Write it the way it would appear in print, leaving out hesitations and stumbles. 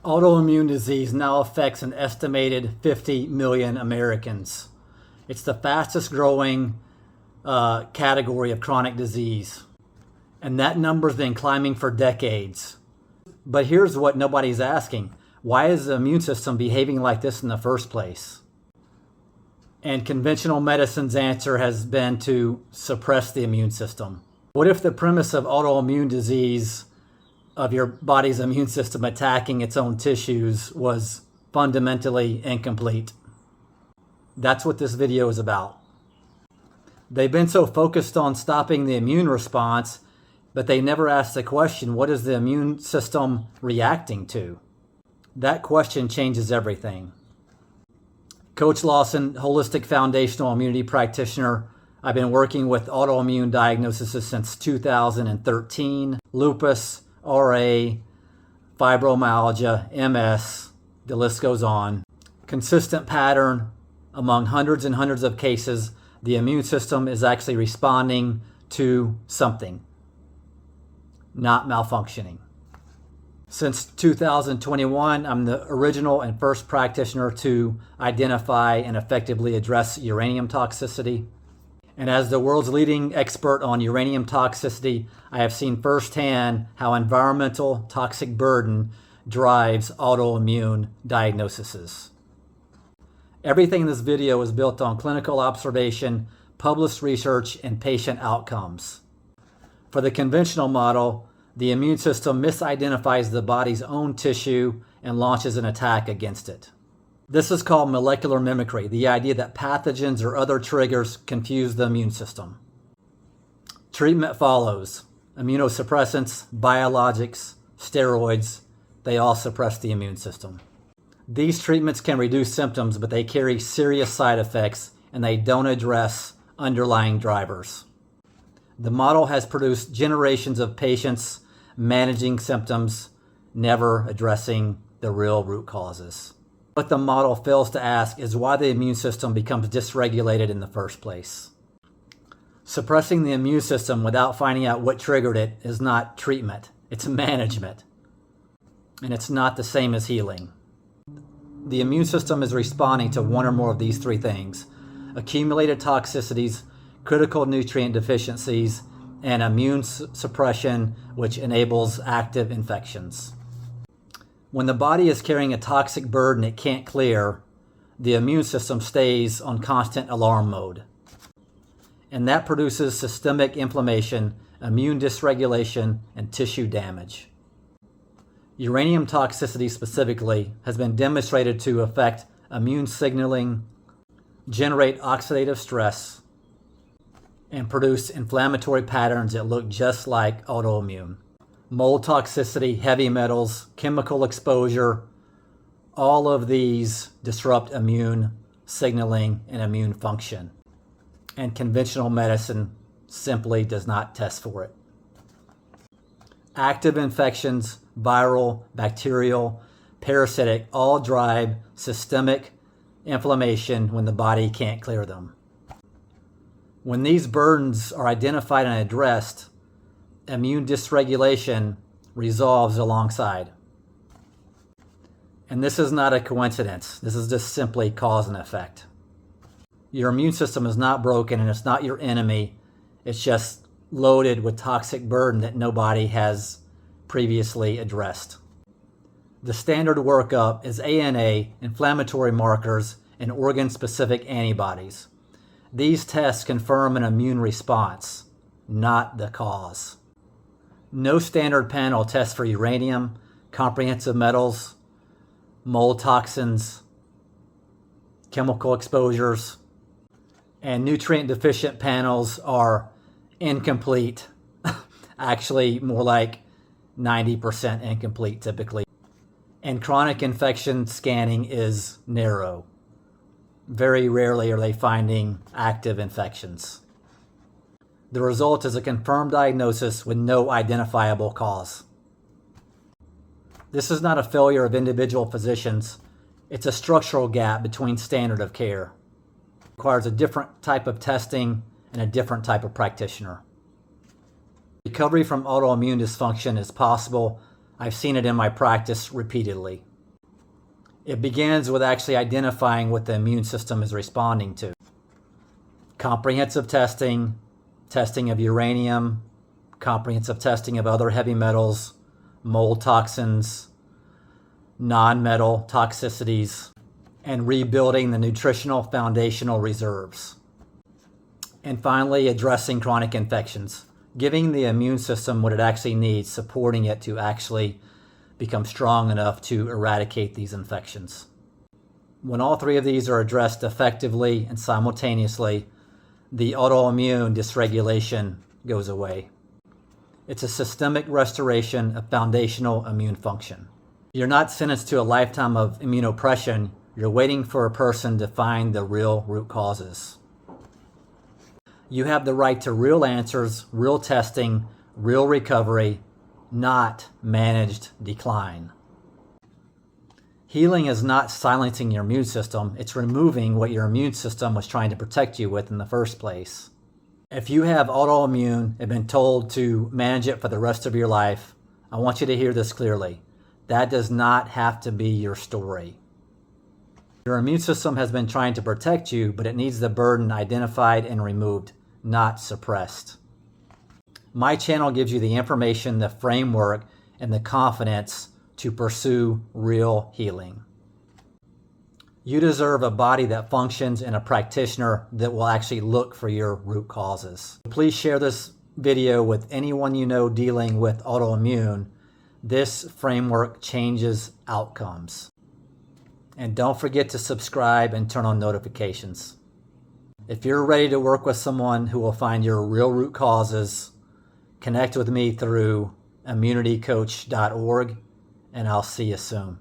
Autoimmune disease now affects an estimated 50 million Americans. It's the fastest growing category of chronic disease. And that number's been climbing for decades. But here's what nobody's asking. Why is the immune system behaving like this in the first place? And conventional medicine's answer has been to suppress the immune system. What if the premise of autoimmune disease, of your body's immune system attacking its own tissues, was fundamentally incomplete? That's what this video is about. They've been so focused on stopping the immune response, but they never asked the question, what is the immune system reacting to? That question changes everything. Coach Lawson, holistic foundational immunity practitioner. I've been working with autoimmune diagnoses since 2013. Lupus, RA, fibromyalgia, MS, the list goes on. Consistent pattern among hundreds and hundreds of cases, the immune system is actually responding to something, not malfunctioning. Since 2021, I'm the original and first practitioner to identify and effectively address uranium toxicity. And as the world's leading expert on uranium toxicity, I have seen firsthand how environmental toxic burden drives autoimmune diagnoses. Everything in this video is built on clinical observation, published research, and patient outcomes. For the conventional model, the immune system misidentifies the body's own tissue and launches an attack against it. This is called molecular mimicry, the idea that pathogens or other triggers confuse the immune system. Treatment follows. Immunosuppressants, biologics, steroids, they all suppress the immune system. These treatments can reduce symptoms, but they carry serious side effects and they don't address underlying drivers. The model has produced generations of patients managing symptoms, never addressing the real root causes. What the model fails to ask is why the immune system becomes dysregulated in the first place. Suppressing the immune system without finding out what triggered it is not treatment, it's management. And it's not the same as healing. The immune system is responding to one or more of these three things: accumulated toxicities, critical nutrient deficiencies, and immune suppression, which enables active infections. When the body is carrying a toxic burden it can't clear, the immune system stays on constant alarm mode. And that produces systemic inflammation, immune dysregulation, and tissue damage. Uranium toxicity specifically has been demonstrated to affect immune signaling, generate oxidative stress, and produce inflammatory patterns that look just like autoimmune. Mold toxicity, heavy metals, chemical exposure, all of these disrupt immune signaling and immune function. And conventional medicine simply does not test for it. Active infections, viral, bacterial, parasitic, all drive systemic inflammation when the body can't clear them. When these burdens are identified and addressed, immune dysregulation resolves alongside. And this is not a coincidence. This is just simply cause and effect. Your immune system is not broken and it's not your enemy. It's just loaded with toxic burden that nobody has previously addressed. The standard workup is ANA, inflammatory markers, and organ-specific antibodies. These tests confirm an immune response, not the cause. No standard panel tests for uranium, comprehensive metals, mold toxins, chemical exposures, and nutrient deficient panels are incomplete. Actually, more like 90% incomplete typically. And chronic infection scanning is narrow. Very rarely are they finding active infections. The result is a confirmed diagnosis with no identifiable cause. This is not a failure of individual physicians. It's a structural gap between standard of care. It requires a different type of testing and a different type of practitioner. Recovery from autoimmune dysfunction is possible. I've seen it in my practice repeatedly. It begins with actually identifying what the immune system is responding to. Comprehensive testing, testing of uranium, comprehensive testing of other heavy metals, mold toxins, non-metal toxicities, and rebuilding the nutritional foundational reserves. And finally, addressing chronic infections, giving the immune system what it actually needs, supporting it to actually become strong enough to eradicate these infections. When all three of these are addressed effectively and simultaneously, the autoimmune dysregulation goes away. It's a systemic restoration of foundational immune function. You're not sentenced to a lifetime of immunosuppression. You're waiting for a person to find the real root causes. You have the right to real answers, real testing, real recovery, not managed decline. Healing is not silencing your immune system. It's removing what your immune system was trying to protect you with in the first place. If you have autoimmune and been told to manage it for the rest of your life, I want you to hear this clearly. That does not have to be your story. Your immune system has been trying to protect you, but it needs the burden identified and removed, not suppressed. My channel gives you the information, the framework, and the confidence to pursue real healing. You deserve a body that functions and a practitioner that will actually look for your root causes. Please share this video with anyone you know dealing with autoimmune. This framework changes outcomes. And don't forget to subscribe and turn on notifications. If you're ready to work with someone who will find your real root causes, connect with me through immunitycoach.org, and I'll see you soon.